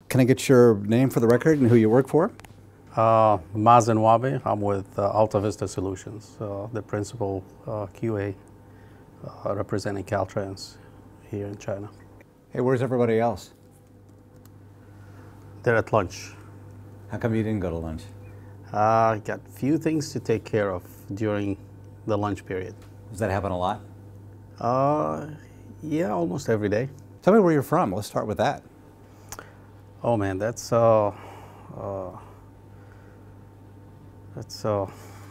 Can I get your name for the record and who you work for? Mazen Wahbeh. I'm with Alta Vista Solutions, the principal QA representing Caltrans here in China. Hey, where's everybody else? They're at lunch. How come you didn't go to lunch? Got few things to take care of during the lunch period. Does that happen a lot? Yeah, almost every day. Tell me where you're from. Let's start with that. Oh man, that's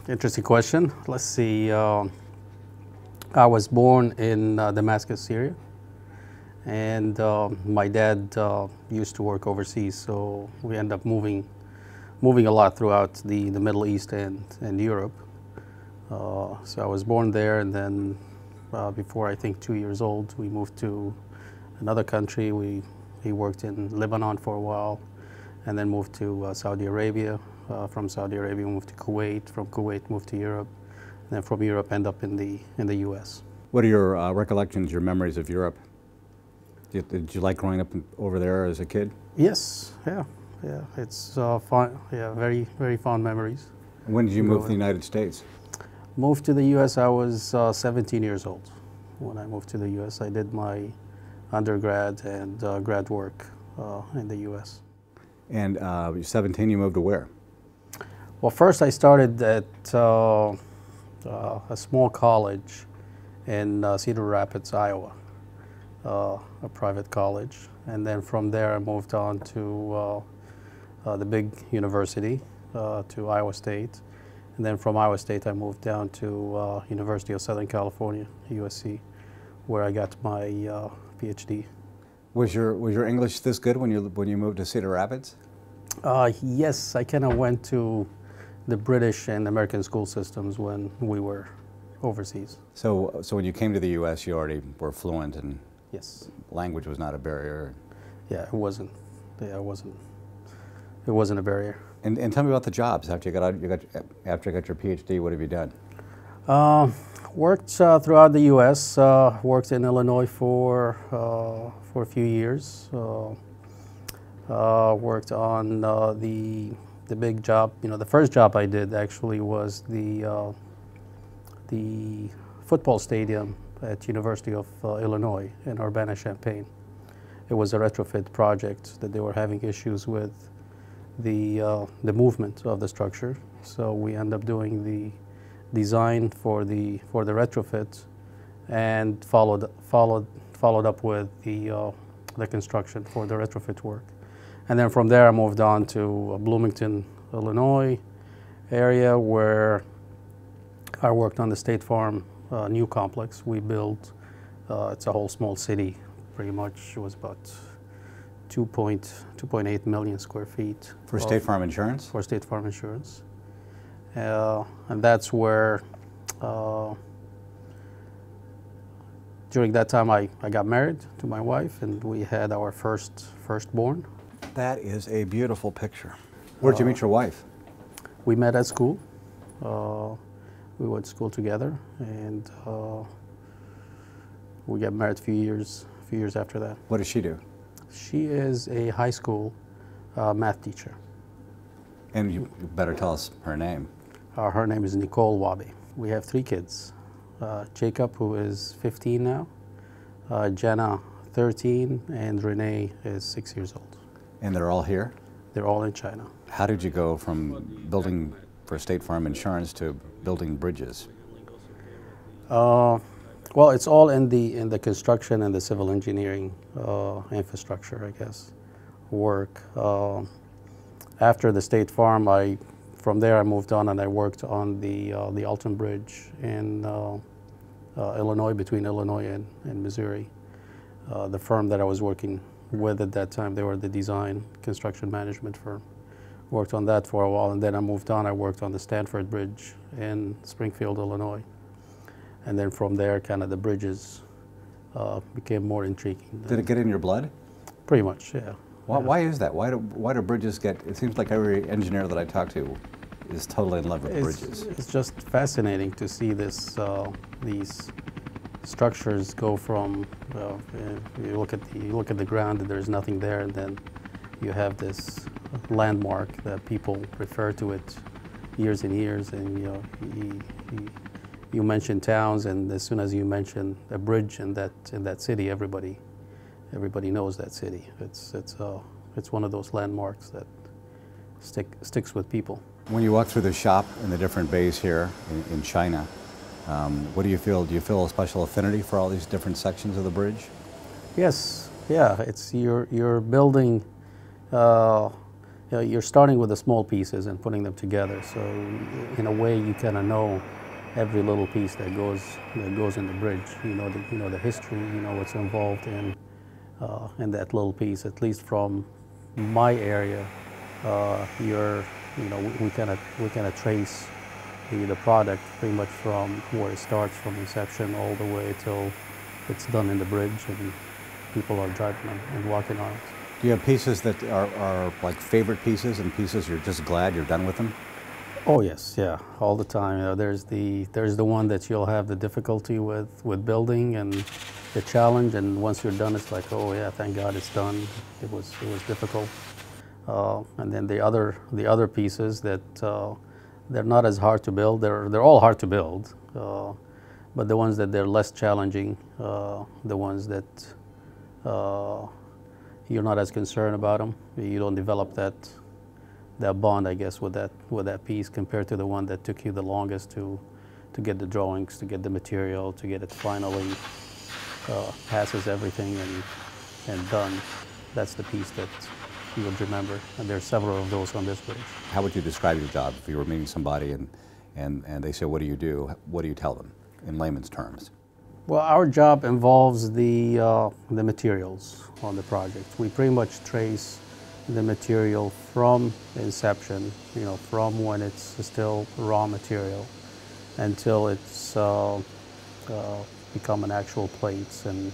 interesting question. Let's see. I was born in Damascus, Syria, and my dad used to work overseas, so we end up moving a lot throughout the Middle East and Europe. So I was born there, and then before I think 2 years old, we moved to another country. He worked in Lebanon for a while, and then moved to Saudi Arabia. From Saudi Arabia, moved to Kuwait. From Kuwait, moved to Europe. And then from Europe, end up in the U.S. What are your recollections, your memories of Europe? Did you like growing up over there as a kid? Yes, yeah. It's fun. Yeah, very fond memories. When did you move to the United States? Moved to the U.S. I was 17 years old when I moved to the U.S. I did my undergrad and grad work in the U.S. And you're 17, you moved to where? Well, first I started at a small college in Cedar Rapids, Iowa, a private college. And then from there I moved on to the big university, to Iowa State. And then from Iowa State I moved down to University of Southern California, USC, where I got my PhD. Was your English this good when you moved to Cedar Rapids? Yes, I kind of went to the British and American school systems when we were overseas. So when you came to the U.S., you already were fluent, and yes, language was not a barrier. Yeah, it wasn't. Yeah, it wasn't a barrier. And tell me about the jobs after you got after you got your PhD. What have you done? Worked throughout the U.S. Worked in Illinois for a few years. Worked on the big job. You know, the first job I did actually was the football stadium at University of Illinois in Urbana-Champaign. It was a retrofit project that they were having issues with the movement of the structure. So we ended up doing the design for the retrofit, and followed up with the construction for the retrofit work. And then from there I moved on to Bloomington, Illinois area, where I worked on the State Farm new complex. We built, it's a whole small city, pretty much. It was about 2.8 million square feet. For State Farm Insurance? For State Farm Insurance. And that's where, during that time I got married to my wife, and we had our firstborn. That is a beautiful picture. Where'd you meet your wife? We met at school. We went to school together, and we got married a few years after that. What does she do? She is a high school math teacher. And you better tell us her name. Her name is Nicole Wahbeh. We have 3 kids. Jacob, who is 15 now, Jenna, 13, and Renee is 6 years old. And they're all here? They're all in China. How did you go from building for State Farm Insurance to building bridges? Well, it's all in the construction and the civil engineering infrastructure, I guess, work. After the State Farm, from there I moved on and I worked on the Alton Bridge in Illinois, between Illinois and Missouri. The firm that I was working with at that time, they were the design construction management firm. Worked on that for a while, and then I moved on. I worked on the Stanford Bridge in Springfield, Illinois. And then from there, kind of the bridges became more intriguing. Did it get in your blood? Pretty much, yeah. Why is that? Why do bridges get, it seems like every engineer that I talk to is totally in love with bridges. It's just fascinating to see this, these structures go from, you look at the ground and there's nothing there, and then you have this landmark that people refer to it years and years, and you mention towns, and as soon as you mention a bridge in that city, everybody knows that city. It's one of those landmarks that sticks with people. When you walk through the shop in the different bays here in China, what do you feel? Do you feel a special affinity for all these different sections of the bridge? Yes, yeah. It's you're building. You're starting with the small pieces and putting them together. So in a way, you kind of know every little piece that goes in the bridge. You know the history. You know what's involved in that little piece. At least from my area, we kind of trace the product pretty much from where it starts, from inception all the way till it's done in the bridge and people are driving and walking on it. Do you have pieces that are like favorite pieces and pieces you're just glad you're done with them? Oh yes, yeah, all the time. You know, there's the one that you'll have the difficulty with building and the challenge, and once you're done, it's like, oh yeah, thank God it's done. It was difficult. And then the other pieces that they're not as hard to build. They're all hard to build, but the ones that they're less challenging, the ones that you're not as concerned about them. You don't develop that bond, I guess, with that piece compared to the one that took you the longest to get the drawings, to get the material, to get it finally passes everything and done. That's the piece that you would remember, and there's several of those on this bridge. How would you describe your job if you were meeting somebody and they say, what do you do? What do you tell them in layman's terms? Well, our job involves the materials on the project. We pretty much trace the material from inception, from when it's still raw material until it's become an actual plates and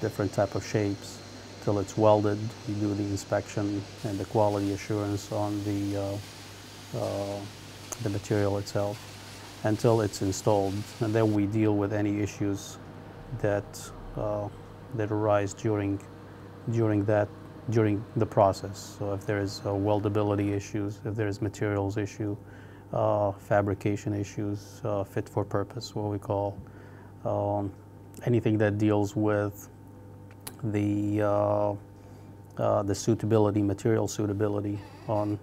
different type of shapes, till it's welded. You do the inspection and the quality assurance on the material itself until it's installed, and then we deal with any issues that arise during the process. So if there is weldability issues, if there is materials issue, fabrication issues, fit for purpose, what we call, anything that deals with the suitability, material suitability on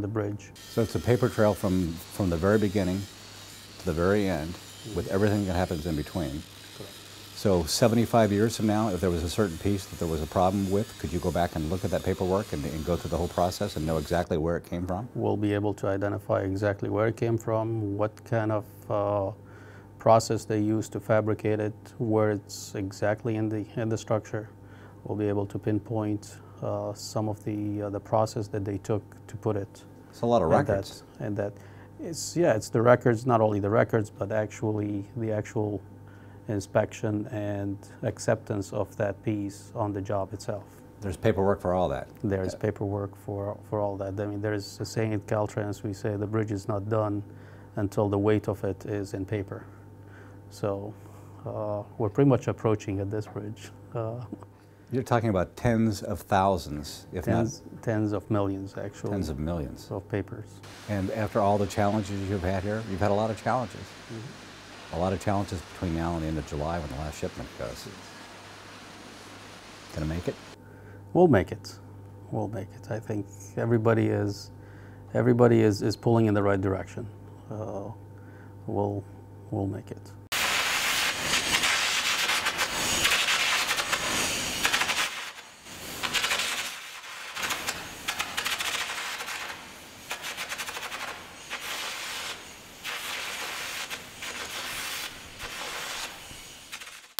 the bridge. So it's a paper trail from the very beginning to the very end, with everything that happens in between. Correct. So 75 years from now, if there was a certain piece that there was a problem with, could you go back and look at that paperwork and go through the whole process and know exactly where it came from? We'll be able to identify exactly where it came from, what kind of process they used to fabricate it, where it's exactly in the structure. We'll be able to pinpoint some of the process that they took to put it. It's a lot of records. It's the records, not only the records, but actually the actual inspection and acceptance of that piece on the job itself. There's paperwork for all that. There's paperwork for all that. I mean, there's a saying at Caltrans, we say the bridge is not done until the weight of it is in paper. So we're pretty much approaching at this bridge. You're talking about tens of thousands, if not tens of millions, actually. Tens of millions of papers. And after all the challenges you've had here, you've had a lot of challenges. Mm-hmm. A lot of challenges between now and the end of July when the last shipment goes. Gonna make it? We'll make it. We'll make it. I think everybody is pulling in the right direction. We'll make it.